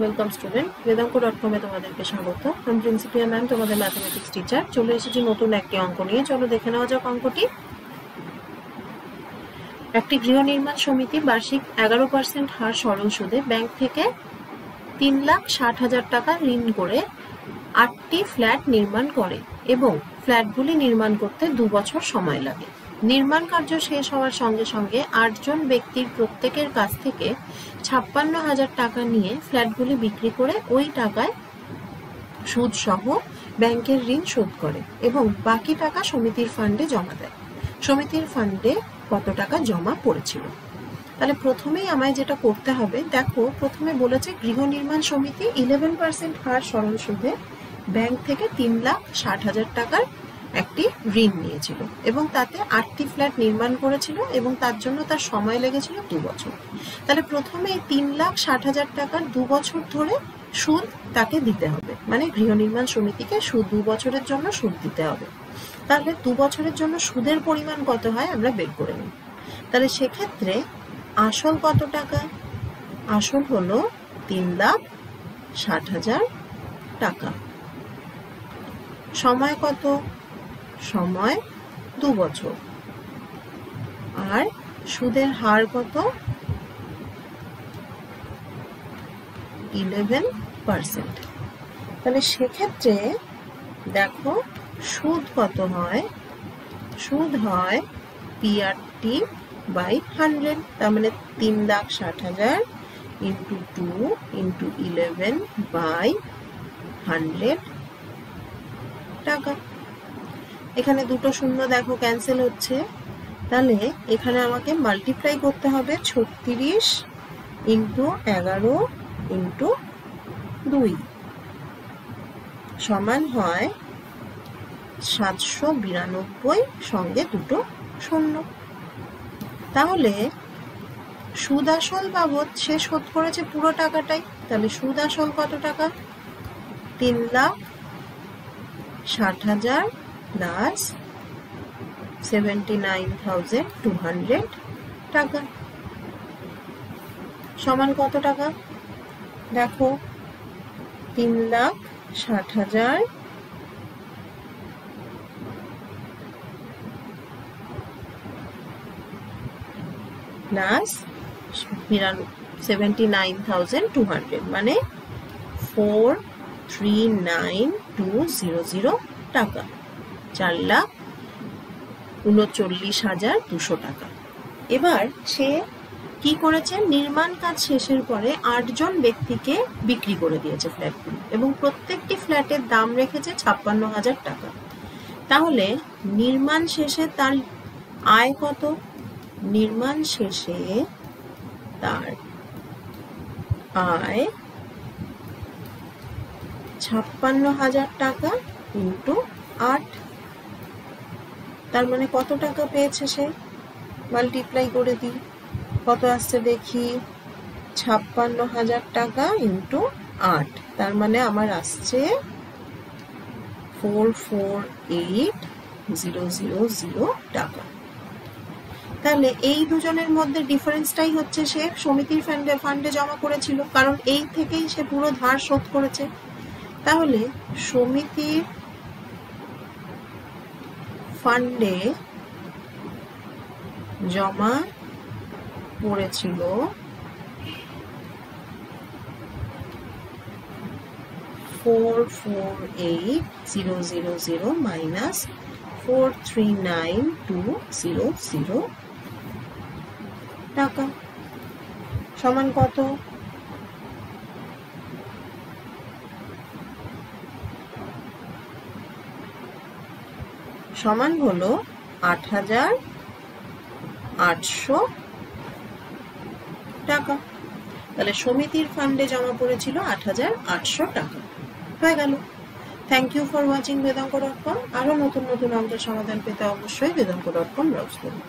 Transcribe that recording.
Welcome student, বেদাঙ্ক.com এ তোমাদেরকে স্বাগত। আমি প্রিন্সিপিয়া ম্যাম, তোমাদের ম্যাথমেটিক্স টিচার। চলে এসেছি নতুন একটি অঙ্ক নিয়ে। চলো দেখে নেওয়া যাক অঙ্কটি। একটি গৃহ নির্মাণ সমিতি বার্ষিক 11% হার সরল সুদে ব্যাংক থেকে 3,60,000 টাকা ঋণ করে 8টি ফ্ল্যাট নির্মাণ করে এবং ফ্ল্যাটগুলি নির্মাণ করতে 2 বছর সময় লাগে। নির্মাণ কার্য শেষ হওয়ার সঙ্গে সঙ্গে 8 জন ব্যক্তির প্রত্যেকের কাছ থেকে 56,000 টাকা নিয়ে ফ্ল্যাটগুলি বিক্রি করে ওই টাকায় সুদ সহ ব্যাংকের ঋণ শোধ করে এবং বাকি টাকা সমিতির ফান্ডে জমা দেয়। সমিতির ফান্ডে কত টাকা জমা পড়েছিল? তাহলে প্রথমেই আমায় যেটা করতে হবে, দেখো প্রথমে বলেছে গৃহ নির্মাণ সমিতি 11% হার সরল সুদে ব্যাংক থেকে 3,60,000 টাকার একটি ঋণ নিয়েছিল এবং তাতে 8টি ফ্ল্যাট নির্মাণ করেছিল এবং তার জন্য তার সময় লেগেছিল 2 বছর। তাহলে প্রথমে 3,60,000 টাকার 2 বছর ধরে সুদ তাকে দিতে হবে, মানে গৃহ নির্মাণ সমিতিকে 2 বছরের জন্য সুদ দিতে হবে। তাহলে 2 বছরের জন্য সুদের পরিমাণ কত হয় আমরা বের করে নিই। তাহলে সেক্ষেত্রে আসল কত টাকা? আসল হলো 3,60,000 টাকা। সময় কত? সময় 2 বছর। আর সুদের হার কত? 11%। তাহলে সেক্ষেত্রে দেখো সুদ কত হয়? সুদ হয় PRT/100। তার মানে 3,60,000 × 2 × 11/100 টাকা। এখানে দুটো শূন্য দেখো ক্যান্সেল হচ্ছে, তাহলে এখানে আমাকে মাল্টিপ্লাই করতে হবে 36 × 11 × 2 সমান হয় 792 সঙ্গে দুটো শূন্য। তাহলে সুদ আসল বাবদ সে শোধ করেছে পুরো টাকাটাই। তাহলে সুদ আসল কত টাকা? 3,60,000 প্লাস 79,200 টাকা সমান কত টাকা? দেখো 3,60,000 প্লাস 79,200 মানে 439,200 টাকা, 4,39,200 টাকা। এবার সে কি করেছে? নির্মাণ কাজ শেষের পরে 8 জন ব্যক্তিকে বিক্রি করে দিয়েছে ফ্ল্যাটগুলো এবং প্রত্যেকটি ফ্ল্যাটের দাম রেখেছে 56,000 টাকা। তাহলে নির্মাণ শেষে তার আয় কত? নির্মাণ শেষে তার আয় 56,000 টাকা × 8। তার মানে কত টাকা পেয়েছে সে? মাল্টিপ্লাই করে দিই, কত আসছে দেখি। 56,000 টাকা × 8, তার মানে আমার আসছে 448,000 টাকা। তাহলে এই দুজনের মধ্যে ডিফারেন্সটাই হচ্ছে সে সমিতির ফান্ডে জমা করেছিল, কারণ এই থেকেই সে পুরো ধার শোধ করেছে। তাহলে সমিতির ফান্ডে জমা পড়েছিল 448,000 মাইনাস 439,200 টাকা সমান কত? সমান হলো 8,800 টাকা। তাহলে সমিতির ফান্ডে জমা পড়েছিল 8,800 টাকা। হয়ে গেল। থ্যাংক ইউ ফর ওয়াচিং বেদাঙ্ক.com। আরো নতুন নতুন অঙ্কের সমাধান পেতে অবশ্যই বেদাঙ্ক.com ব্রাউজ করুন।